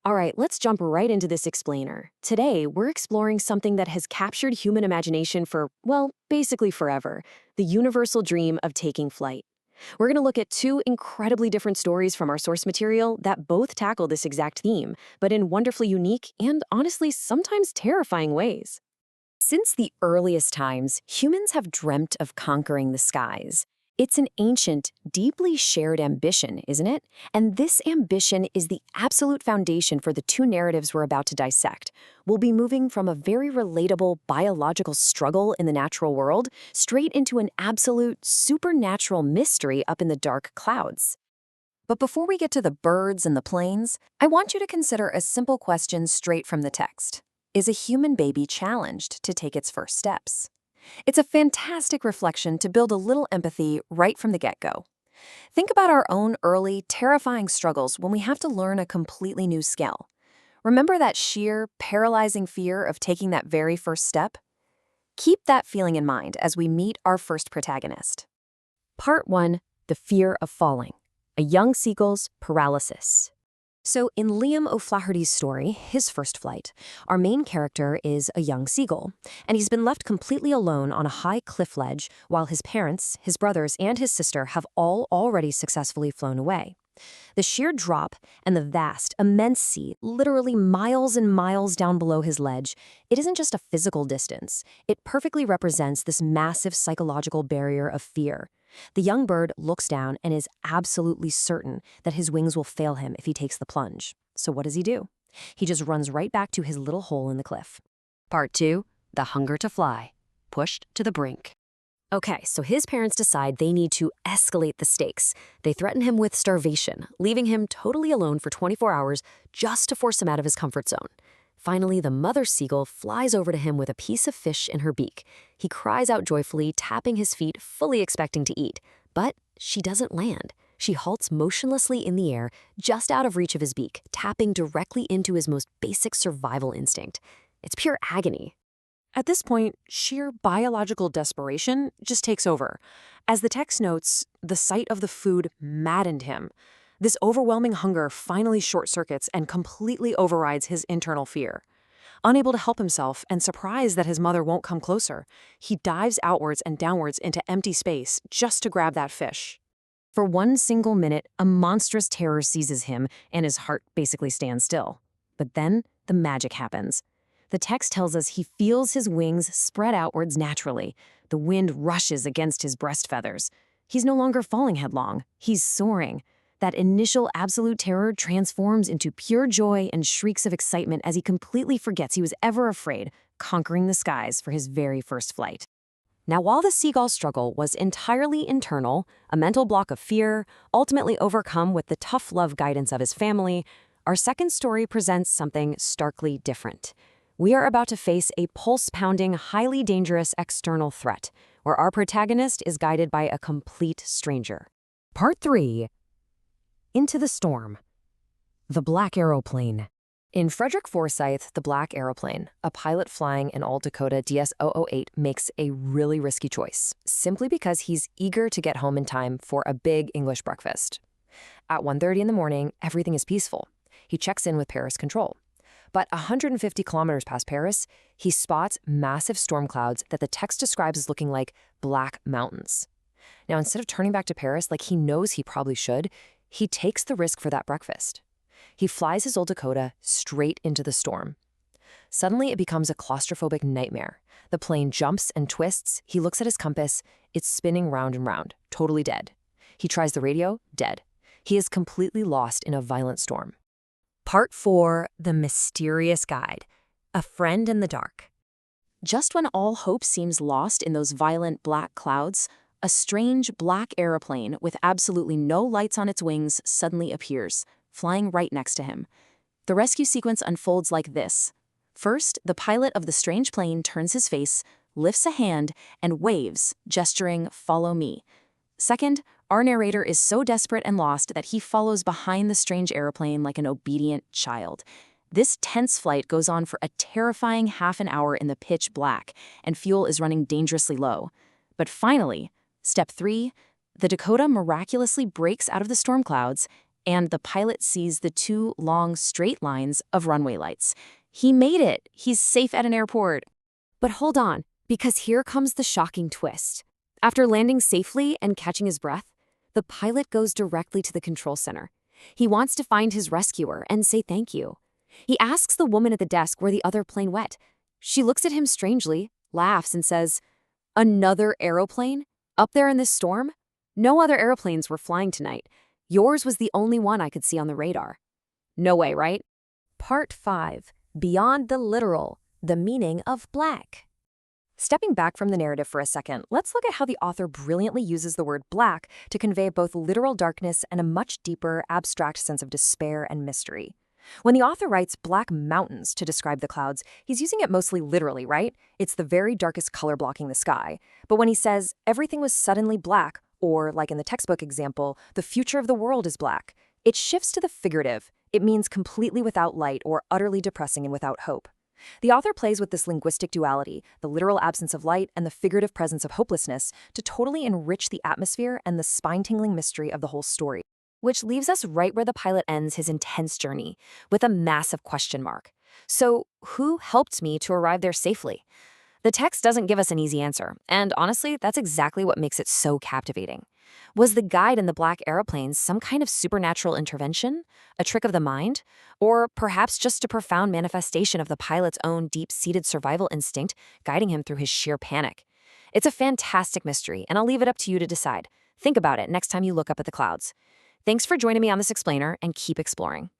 All right, let's jump right into this explainer. Today, we're exploring something that has captured human imagination for, well, basically forever: the universal dream of taking flight. We're going to look at two incredibly different stories from our source material that both tackle this exact theme, but in wonderfully unique and honestly sometimes terrifying ways. Since the earliest times, humans have dreamt of conquering the skies. It's an ancient, deeply shared ambition, isn't it? And this ambition is the absolute foundation for the two narratives we're about to dissect. We'll be moving from a very relatable biological struggle in the natural world straight into an absolute supernatural mystery up in the dark clouds. But before we get to the birds and the planes, I want you to consider a simple question straight from the text. Is a human baby challenged to take its first steps? It's a fantastic reflection to build a little empathy right from the get-go. Think about our own early, terrifying struggles when we have to learn a completely new skill. Remember that sheer, paralyzing fear of taking that very first step? Keep that feeling in mind as we meet our first protagonist. Part 1. The Fear of Falling. A young seagull's paralysis. So in Liam O'Flaherty's story, his first flight, our main character is a young seagull, and he's been left completely alone on a high cliff ledge while his parents, his brothers, and his sister have all already successfully flown away. The sheer drop and the vast, immense sea, literally miles and miles down below his ledge, it isn't just a physical distance. It perfectly represents this massive psychological barrier of fear. The young bird looks down and is absolutely certain that his wings will fail him if he takes the plunge. So what does he do? He just runs right back to his little hole in the cliff. Part 2. The Hunger to Fly. Pushed to the brink. Okay, so his parents decide they need to escalate the stakes. They threaten him with starvation, leaving him totally alone for 24 hours just to force him out of his comfort zone. Finally, the mother seagull flies over to him with a piece of fish in her beak. He cries out joyfully, tapping his feet, fully expecting to eat. But she doesn't land. She halts motionlessly in the air, just out of reach of his beak, tapping directly into his most basic survival instinct. It's pure agony. At this point, sheer biological desperation just takes over. As the text notes, the sight of the food maddened him. This overwhelming hunger finally short-circuits and completely overrides his internal fear. Unable to help himself and surprised that his mother won't come closer, he dives outwards and downwards into empty space just to grab that fish. For one single minute, a monstrous terror seizes him and his heart basically stands still. But then, the magic happens. The text tells us he feels his wings spread outwards naturally. The wind rushes against his breast feathers. He's no longer falling headlong. He's soaring. That initial absolute terror transforms into pure joy and shrieks of excitement as he completely forgets he was ever afraid, conquering the skies for his very first flight. Now, while the seagull's struggle was entirely internal, a mental block of fear, ultimately overcome with the tough love guidance of his family, our second story presents something starkly different. We are about to face a pulse-pounding, highly dangerous external threat, where our protagonist is guided by a complete stranger. Part 3. Into the Storm. The Black Aeroplane. In Frederick Forsyth, The Black Aeroplane, a pilot flying an Old Dakota DS-008 makes a really risky choice, simply because he's eager to get home in time for a big English breakfast. At 1:30 in the morning, everything is peaceful. He checks in with Paris Control. But 150 kilometers past Paris, he spots massive storm clouds that the text describes as looking like black mountains. Now, instead of turning back to Paris like he knows he probably should, he takes the risk for that breakfast. He flies his Old Dakota straight into the storm. Suddenly, it becomes a claustrophobic nightmare. The plane jumps and twists. He looks at his compass. It's spinning round and round, totally dead. He tries the radio, dead. He is completely lost in a violent storm. Part 4. The Mysterious Guide. A Friend in the Dark. Just when all hope seems lost in those violent black clouds, a strange black aeroplane with absolutely no lights on its wings suddenly appears, flying right next to him. The rescue sequence unfolds like this. First, the pilot of the strange plane turns his face, lifts a hand, and waves, gesturing, "Follow me." Second, our narrator is so desperate and lost that he follows behind the strange airplane like an obedient child. This tense flight goes on for a terrifying half an hour in the pitch black, and fuel is running dangerously low. But finally, step 3, the Dakota miraculously breaks out of the storm clouds and the pilot sees the two long straight lines of runway lights. He made it! He's safe at an airport. But hold on, because here comes the shocking twist. After landing safely and catching his breath, the pilot goes directly to the control center. He wants to find his rescuer and say thank you. He asks the woman at the desk where the other plane went. She looks at him strangely, laughs, and says, "Another aeroplane? Up there in this storm? No other airplanes were flying tonight. Yours was the only one I could see on the radar." No way, right? Part 5. Beyond the literal, the meaning of black. Stepping back from the narrative for a second, let's look at how the author brilliantly uses the word black to convey both literal darkness and a much deeper, abstract sense of despair and mystery. When the author writes black mountains to describe the clouds, he's using it mostly literally, right? It's the very darkest color blocking the sky. But when he says everything was suddenly black, or like in the textbook example, the future of the world is black, it shifts to the figurative. It means completely without light or utterly depressing and without hope. The author plays with this linguistic duality, the literal absence of light and the figurative presence of hopelessness, to totally enrich the atmosphere and the spine-tingling mystery of the whole story. Which leaves us right where the pilot ends his intense journey, with a massive question mark. So, who helped me to arrive there safely? The text doesn't give us an easy answer, and honestly, that's exactly what makes it so captivating. Was the guide in the black aeroplanes some kind of supernatural intervention, a trick of the mind, or perhaps just a profound manifestation of the pilot's own deep-seated survival instinct guiding him through his sheer panic? It's a fantastic mystery, and I'll leave it up to you to decide. Think about it next time you look up at the clouds. Thanks for joining me on this explainer, and keep exploring.